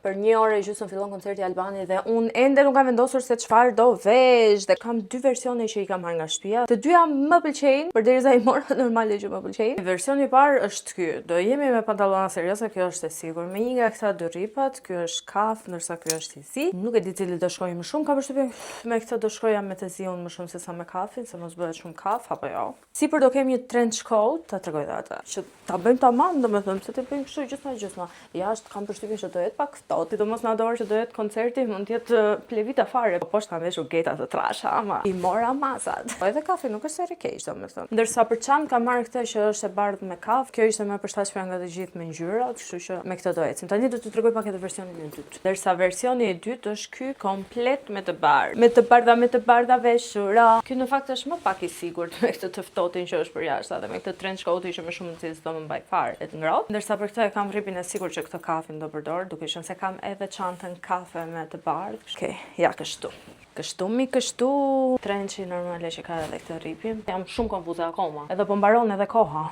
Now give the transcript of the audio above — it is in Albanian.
Për 1 orë e gjysmë fillon koncerti i Albani dhe unë ende nuk kam vendosur se çfarë do vesh dhe kam 2 versione që i kam marrë nga shtëpia. Të dyja më pëlqejnë, përderisa i mora normale që më pëlqejnë. Versioni i parë është ky. Do jemi me pantallona serioze, kjo është e sigurt. Me një nga këta dy rripat, ky është kaf, ndërsa ky është i zi. Nuk e di cili do shkojë më shumë, ka përshtypjen me këtë do shkoja me të ziun më shumë se sa me kafin, se mos bëhet shumë kaf apo jo. Sipër do kemi një trench coat, ta tregoj dhe atë. Që ta bëjmë tamam, domethënë, se të bëjmë kështu gjysma. Jashtë kam përshtypjen që do jetë pak ftohtë, domos në dorë që do jetë koncerti, mund të jetë plevita fare. Po poshtë kam veshur geta të trasha, ama i mora masat. Po edhe kafe nuk është e keq, domethënë. Ndërsa për çantë kam marrë këtë që është e bardhë me kafë. Kjo ishte më përshtatshme nga të gjithë me ngjyra, kështu që me këtë do ecim. Tani do t'ju tregoj pak edhe versionin e dytë. Ndërsa versioni i dytë është ky komplet me të bardhë. Me të bardha veshura. Ky në fakt është më pak i sigurt me këtë të ftohtin që është për jashtë, dhe me këtë trench coat që më shumë mundësi do më mbaj fare e të ngrohtë. Ndërsa për këtë e kam rripin e sigurt që këtë kafin do përdor, duke qenë se kam edhe çantën kafe me të bardhë. Okej, ja kështu. Kështu. Trenchi normale që ka edhe këtë rripin. Jam shumë konfuze akoma. Edhe po mbaron edhe koha.